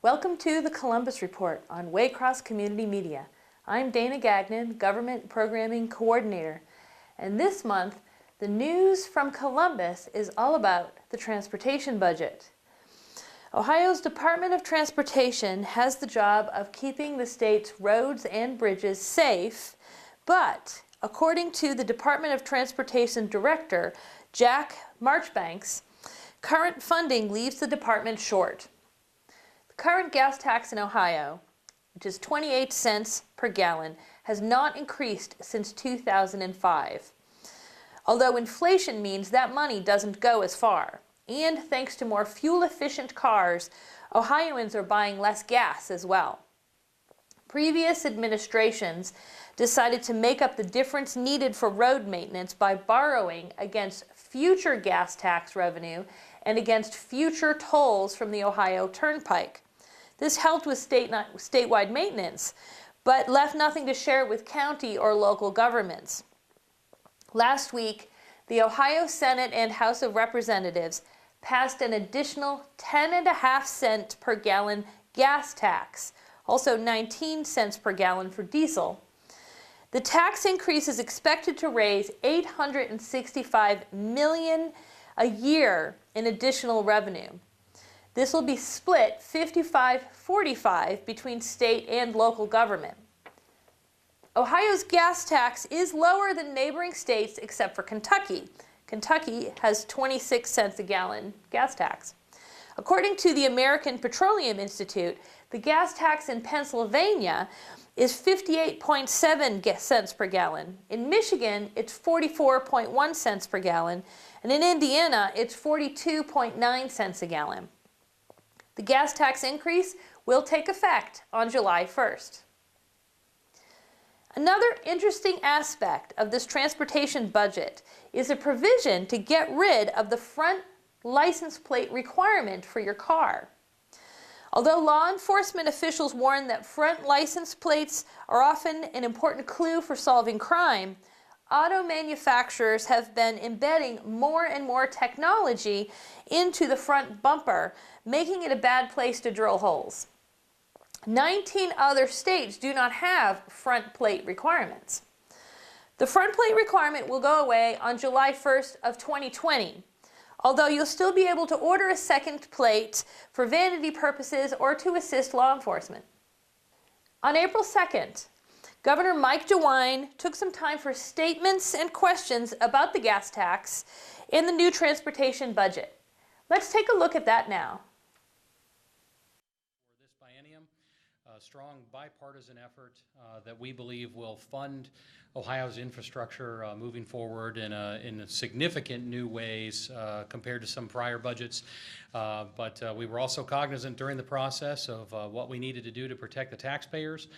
Welcome to the Columbus Report on Waycross Community Media. I'm Dana Gagnon, Government Programming Coordinator, and this month the news from Columbus is all about the transportation budget. Ohio's Department of Transportation has the job of keeping the state's roads and bridges safe, but according to the Department of Transportation Director, Jack Marchbanks, current funding leaves the department short. The current gas tax in Ohio, which is 28 cents per gallon, has not increased since 2005. Although inflation means that money doesn't go as far. And thanks to more fuel-efficient cars, Ohioans are buying less gas as well. Previous administrations decided to make up the difference needed for road maintenance by borrowing against future gas tax revenue and against future tolls from the Ohio Turnpike. This helped with statewide maintenance, but left nothing to share with county or local governments. Last week, the Ohio Senate and House of Representatives passed an additional 10.5 cents per gallon gas tax, also 19 cents per gallon for diesel. The tax increase is expected to raise $865 million a year in additional revenue. This will be split 55-45 between state and local government. Ohio's gas tax is lower than neighboring states except for Kentucky. Kentucky has 26 cents a gallon gas tax. According to the American Petroleum Institute, the gas tax in Pennsylvania is 58.7 cents per gallon. In Michigan, it's 44.1 cents per gallon, and in Indiana, it's 42.9 cents a gallon. The gas tax increase will take effect on July 1st. Another interesting aspect of this transportation budget is a provision to get rid of the front license plate requirement for your car. Although law enforcement officials warn that front license plates are often an important clue for solving crime, auto manufacturers have been embedding more and more technology into the front bumper, making it a bad place to drill holes. 19 other states do not have front plate requirements. The front plate requirement will go away on July 1st of 2020. Although you'll still be able to order a second plate for vanity purposes or to assist law enforcement. On April 2nd, Governor Mike DeWine took some time for statements and questions about the gas tax and the new transportation budget. Let's take a look at that now. For this biennium, a strong bipartisan effort that we believe will fund Ohio's infrastructure moving forward in significant new ways compared to some prior budgets. But we were also cognizant during the process of what we needed to do to protect the taxpayers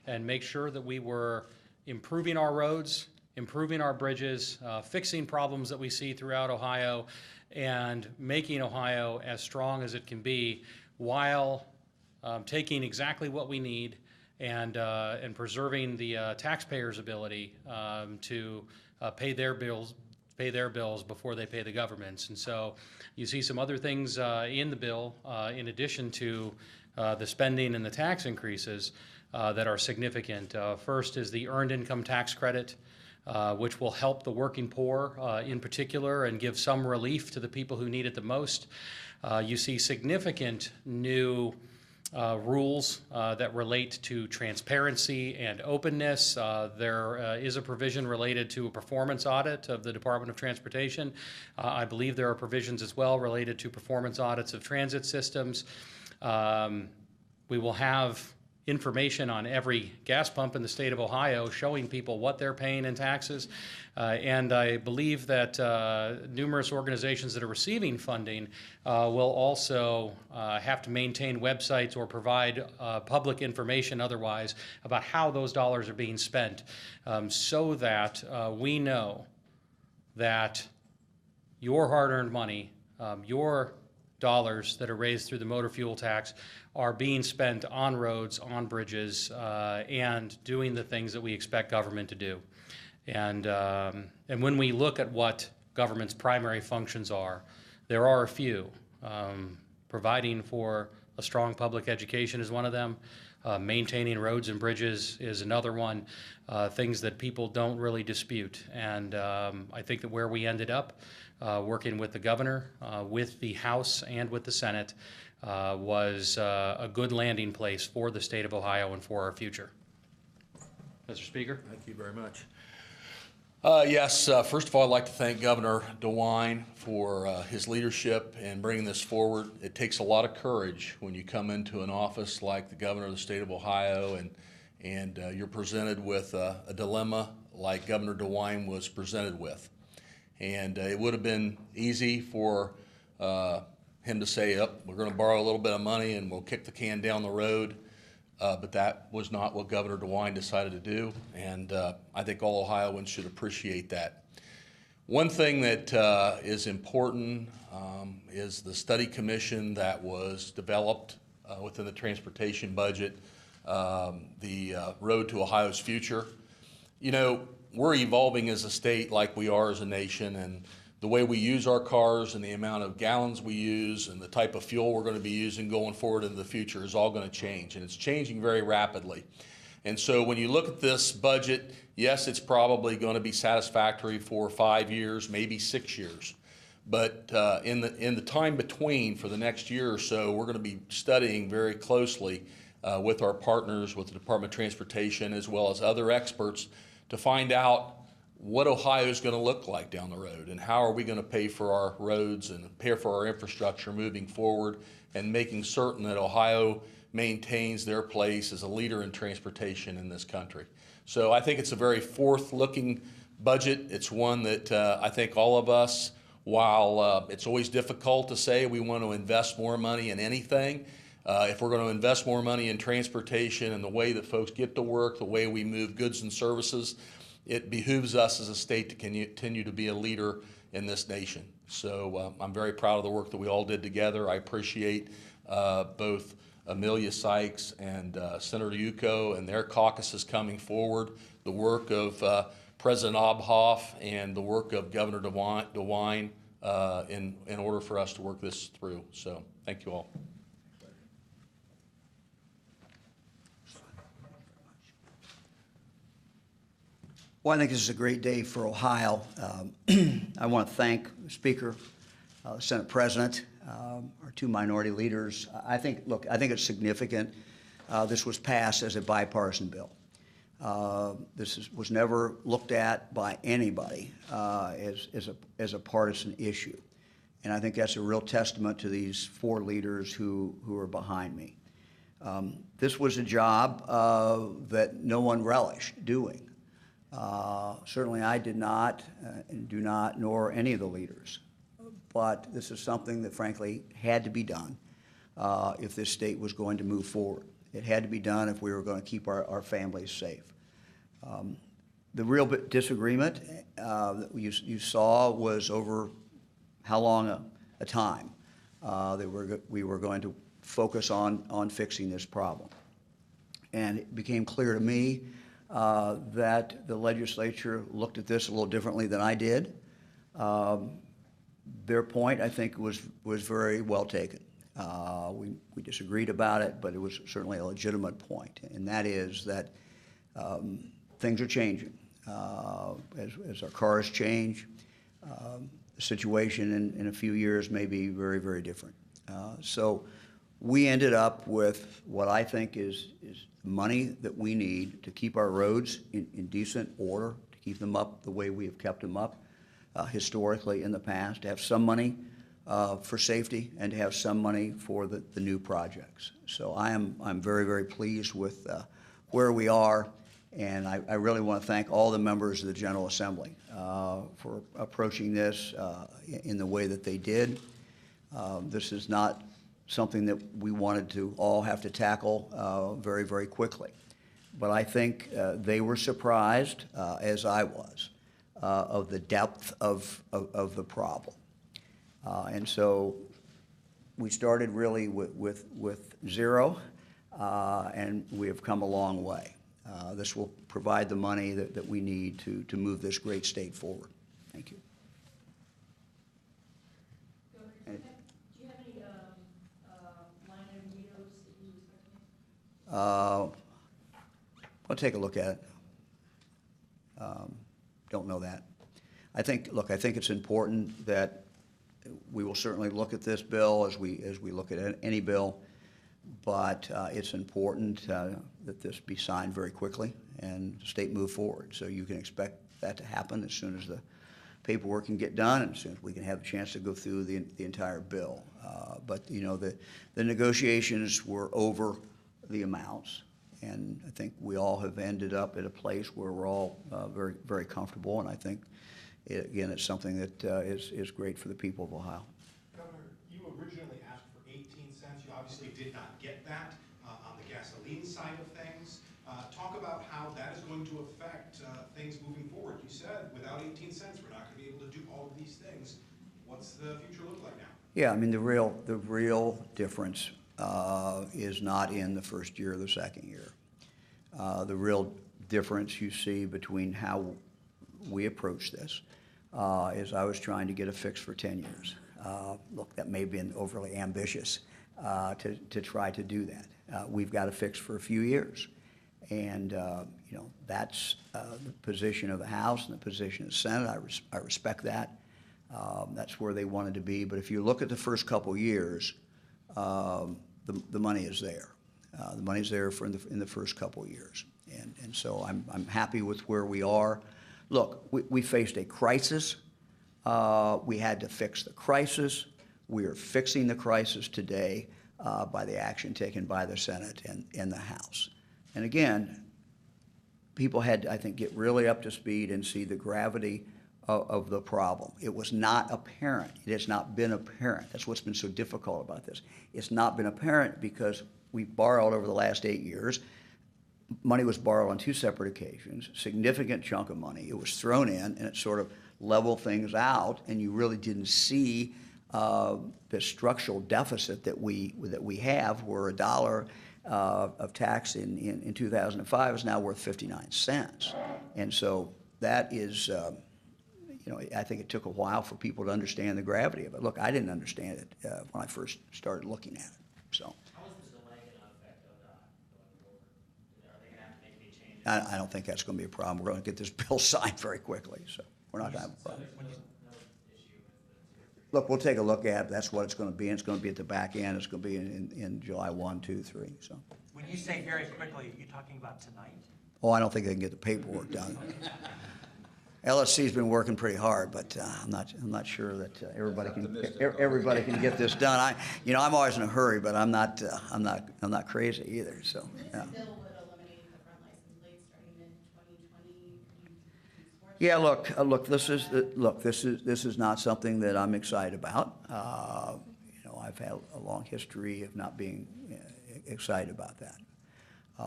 and make sure that we were improving our roads, improving our bridges, fixing problems that we see throughout Ohio, and making Ohio as strong as it can be while taking exactly what we need and preserving the taxpayers' ability to pay their bills before they pay the government's. And so you see some other things in the bill, in addition to the spending and the tax increases that are significant. First is the Earned Income Tax Credit, which will help the working poor in particular and give some relief to the people who need it the most. You see significant new rules that relate to transparency and openness. There is a provision related to a performance audit of the Department of Transportation. I believe there are provisions as well related to performance audits of transit systems. We will have information on every gas pump in the state of Ohio showing people what they're paying in taxes. And I believe that numerous organizations that are receiving funding will also have to maintain websites or provide public information otherwise about how those dollars are being spent, so that we know that your hard-earned money, your dollars that are raised through the motor fuel tax are being spent on roads, on bridges, and doing the things that we expect government to do. And when we look at what government's primary functions are, there are a few. Providing for A strong public education is one of them. Maintaining roads and bridges is another one, things that people don't really dispute. And I think that where we ended up, working with the governor, with the House, and with the Senate, was a good landing place for the state of Ohio and for our future. Mr. Speaker? Thank you very much. Yes, first of all, I'd like to thank Governor DeWine for his leadership in bringing this forward. It takes a lot of courage when you come into an office like the governor of the state of Ohio and you're presented with a dilemma like Governor DeWine was presented with. And it would have been easy for him to say, oh, we're going to borrow a little bit of money and we'll kick the can down the road. But that was not what Governor DeWine decided to do, and I think all Ohioans should appreciate that. One thing that is important is the study commission that was developed within the transportation budget, the Road to Ohio's Future. You know, we're evolving as a state like we are as a nation, and the way we use our cars and the amount of gallons we use and the type of fuel we're going to be using going forward into the future is all going to change, and it's changing very rapidly. And so when you look at this budget, yes, it's probably going to be satisfactory for 5 years, maybe 6 years. But in the time between, for the next year or so, we're going to be studying very closely with our partners, with the Department of Transportation, as well as other experts, to find out what Ohio is going to look like down the road, and how are we going to pay for our roads and pay for our infrastructure moving forward, and making certain that Ohio maintains their place as a leader in transportation in this country. So I think it's a very forth-looking budget. It's one that I think all of us, while it's always difficult to say we want to invest more money in anything, if we're going to invest more money in transportation and the way that folks get to work, the way we move goods and services, it behooves us as a state to continue to be a leader in this nation. So I'm very proud of the work that we all did together. I appreciate both Amelia Sykes and Senator Yuko and their caucuses coming forward, the work of President Obhoff and the work of Governor DeWine in order for us to work this through. So thank you all. Well, I think this is a great day for Ohio. I want to thank the Speaker, the Senate President, our two minority leaders. I think it's significant. This was passed as a bipartisan bill. This was never looked at by anybody as a partisan issue. And I think that's a real testament to these four leaders who are behind me. This was a job that no one relished doing. Certainly I did not and do not, nor any of the leaders. But this is something that frankly had to be done if this state was going to move forward. It had to be done if we were going to keep our families safe. The real disagreement that you saw was over how long a time that we were going to focus on fixing this problem. And it became clear to me that the legislature looked at this a little differently than I did. Their point, I think, was very well taken. We disagreed about it, but it was certainly a legitimate point, and that is that things are changing. As our cars change, the situation in a few years may be very, very different. So we ended up with what I think is money that we need to keep our roads in decent order, to keep them up the way we have kept them up historically in the past, to have some money for safety and to have some money for the new projects. So I'm very, very pleased with where we are, and I really want to thank all the members of the General Assembly for approaching this in the way that they did. This is not something that we wanted to all have to tackle very, very quickly. But I think they were surprised, as I was, of the depth of the problem. And so we started really with zero, and we have come a long way. This will provide the money that we need to move this great state forward. Thank you. Do you have any line item I'll take a look at it. Don't know that. I think it's important that we will certainly look at this bill as we look at any bill, but it's important that this be signed very quickly and the state move forward. So you can expect that to happen as soon as the paperwork can get done and as soon as we can have a chance to go through the entire bill. But you know, the negotiations were over the amounts, and I think we all have ended up at a place where we're all very, very comfortable, and I think, again, it's something that is great for the people of Ohio. Governor, you originally asked for 18 cents. You obviously did not get that on the gasoline side of things. Talk about how that is going to affect things moving forward. You said without 18 cents, we're not going to be able to do all of these things. What's the future look like now? Yeah, I mean, the real difference is not in the first year or the second year. The real difference you see between how we approach this is I was trying to get a fix for 10 years. Look, that may have been overly ambitious to try to do that. We've got a fix for a few years. And, you know, that's the position of the House and the position of the Senate. I respect that. That's where they wanted to be. But if you look at the first couple years, the money is there. The money's there in the first couple years. And so I'm happy with where we are. Look, we faced a crisis. We had to fix the crisis. We are fixing the crisis today by the action taken by the Senate and the House. And again, people had to, I think, get really up to speed and see the gravity of the problem. It was not apparent. It has not been apparent. That's what's been so difficult about this. It's not been apparent because we borrowed over the last 8 years. Money was borrowed on 2 separate occasions, significant chunk of money. It was thrown in, and it sort of leveled things out, and you really didn't see the structural deficit that we have, where $1 of tax in 2005 is now worth 59 cents. And so that is, you know, I think it took a while for people to understand the gravity of it. Look, I didn't understand it when I first started looking at it. So. How is the delay going to affect ODOT going forward? Are they going to have to make any changes? I don't think that's going to be a problem. We're going to get this bill signed very quickly, so we're not going to have a problem. Look, we'll take a look at it. That's what it's going to be, and it's going to be at the back end. It's going to be in July 1, 2, 3. So. When you say very quickly, are you talking about tonight? Oh, I don't think they can get the paperwork done. LSC's been working pretty hard, but I'm not sure that everybody can get this done. I'm always in a hurry, but I'm not crazy either. So. Yeah. This bill would eliminate the front license plates starting in 2020. Yeah, this is not something that I'm excited about. You know, I've had a long history of not being excited about that.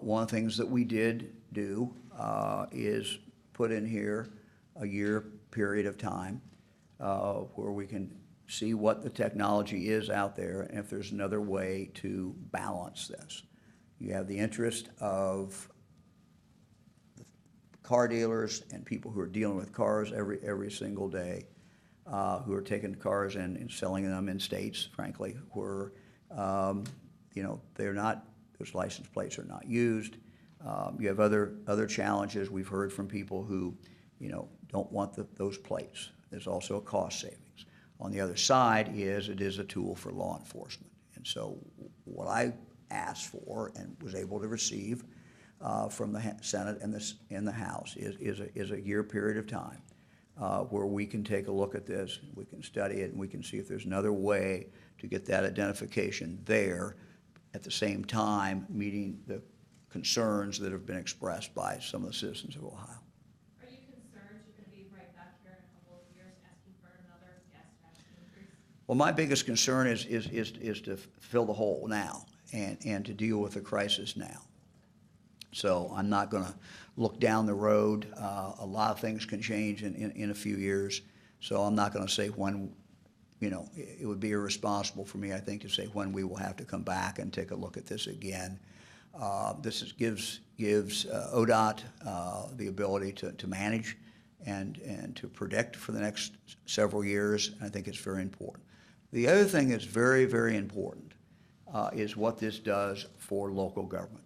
One of the things that we did do is put in here a year period of time where we can see what the technology is out there and if there's another way to balance this. You have the interest of car dealers and people who are dealing with cars every single day, who are taking cars and selling them in states, frankly, where you know, those license plates are not used. You have other challenges. We've heard from people who, you know, don't want those plates. There's also a cost savings. On the other side it is a tool for law enforcement. And so what I asked for and was able to receive from the Senate and the House is a year period of time where we can take a look at this, we can study it, and we can see if there's another way to get that identification there at the same time meeting the concerns that have been expressed by some of the citizens of Ohio. Are you concerned you're going to be right back here in a couple of years asking for another gas tax increase? Well, my biggest concern is to fill the hole now and to deal with the crisis now. So I'm not going to look down the road. A lot of things can change in a few years. So I'm not going to say when, you know, it would be irresponsible for me, I think, to say when we will have to come back and take a look at this again. This gives ODOT the ability to manage and to predict for the next several years. And I think it's very important. The other thing that's very, very important is what this does for local government.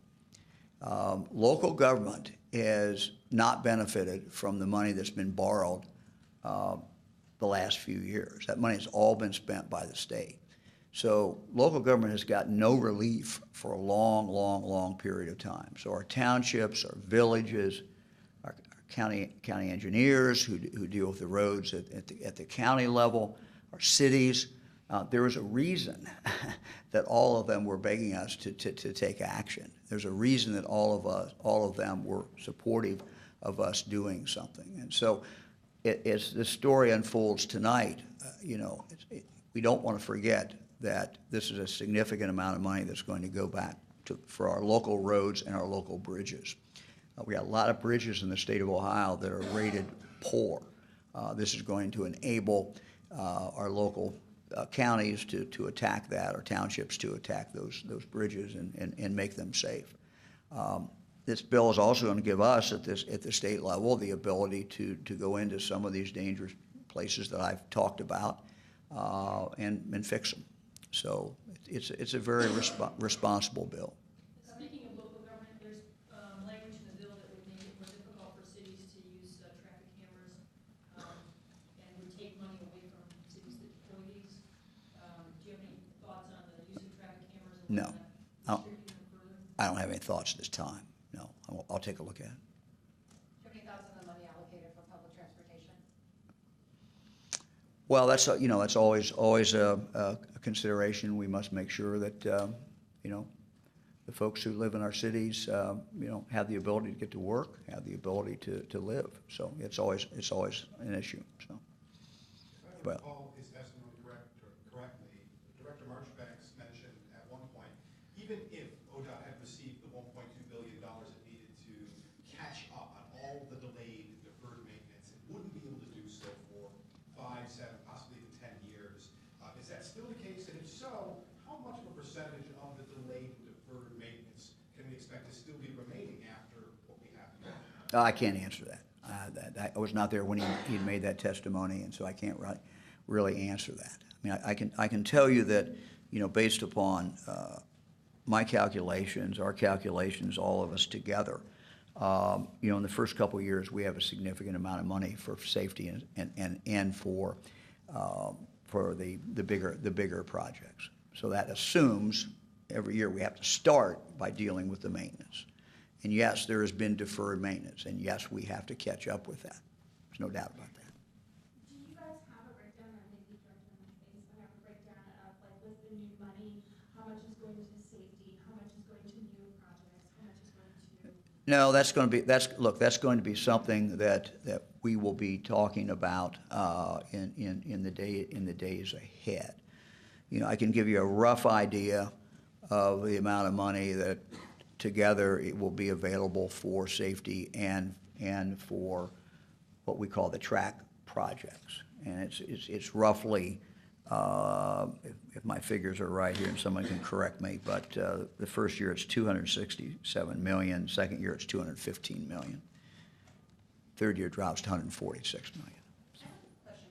Local government has not benefited from the money that's been borrowed the last few years. That money has all been spent by the state. So local government has got no relief for a long, long, long period of time. So our townships, our villages, our county engineers who deal with the roads at the county level, our cities, there is a reason that all of them were begging us to take action. There's a reason that all of them were supportive of us doing something. And so as this story unfolds tonight, we don't want to forget that this is a significant amount of money that's going to go back for our local roads and our local bridges. We got a lot of bridges in the state of Ohio that are rated poor. This is going to enable our local counties to attack that, or townships to attack those bridges and make them safe. This bill is also going to give us at the state level the ability to go into some of these dangerous places that I've talked about and fix them. So it's a very responsible bill. Speaking of local government, there's language in the bill that would make it more difficult for cities to use traffic cameras and would take money away from cities that deploy these. Do you have any thoughts on the use of traffic cameras? And No. restricting them further? I don't have any thoughts at this time. No, I'll take a look at it. Do you have any thoughts on the money allocated for public transportation? Well, that's always a consideration. We must make sure that the folks who live in our cities have the ability to get to work, have the ability to live. So it's always an issue. So, If I recall his testimony correctly, Director Marchbanks mentioned at one point, even if ODOT had received the $1.2 billion it needed to catch up on all the delayed and deferred maintenance, it wouldn't be able to do so for 5, 7, possibly even 10 years. Is that still the case? And if so, how much of a percentage of the delayed and deferred maintenance can we expect to still be remaining after what we have now? I can't answer that. I was not there when he made that testimony, and so I can't really answer that. I mean, I can tell you that, based upon my calculations, our calculations, all of us together, in the first couple of years, we have a significant amount of money for safety and for the bigger projects. So that assumes every year we have to start by dealing with the maintenance. And yes, there has been deferred maintenance, and yes, we have to catch up with that. There's no doubt about that. Do you guys have a breakdown, or maybe Director Marchbanks might have a breakdown of, like, with the new money, how much is going to safety, how much is going to new projects, how much is going to? No, that's going to be something that we will be talking about in the days ahead. I can give you a rough idea of the amount of money that together it will be available for safety and for what we call the track projects. And it's roughly, if my figures are right here, and someone can correct me, but the first year it's $267 million, second year it's $215 million. Third year drops to $146 million. Question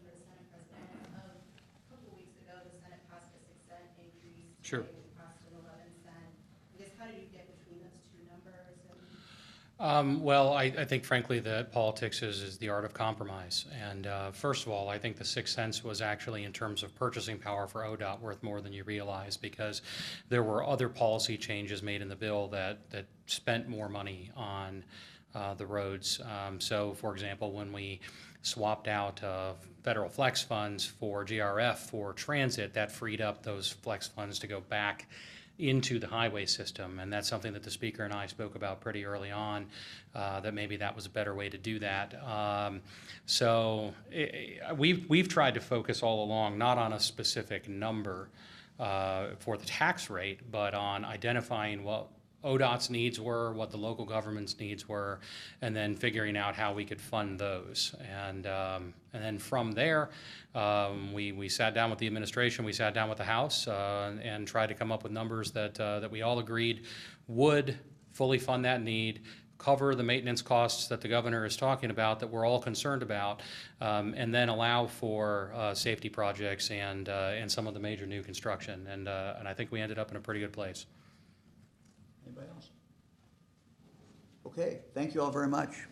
for the Senate President. A couple of weeks ago, the Senate passed a 6-cent increase. Sure. Today we passed an 11-cent. I guess, how did you get between those two numbers? Well, I think frankly that politics is the art of compromise. And first of all, I think the 6 cents was actually, in terms of purchasing power for ODOT, worth more than you realize, because there were other policy changes made in the bill that spent more money on the roads. So, for example, when we swapped out federal flex funds for GRF for transit, that freed up those flex funds to go back into the highway system, and that's something that the Speaker and I spoke about pretty early on, that maybe that was a better way to do that. We've tried to focus all along not on a specific number for the tax rate, but on identifying what ODOT's needs were, what the local government's needs were, and then figuring out how we could fund those. And then from there, we sat down with the administration, we sat down with the House, and tried to come up with numbers that we all agreed would fully fund that need, cover the maintenance costs that the governor is talking about, that we're all concerned about, and then allow for safety projects and some of the major new construction. And I think we ended up in a pretty good place. Anybody else? Okay, thank you all very much.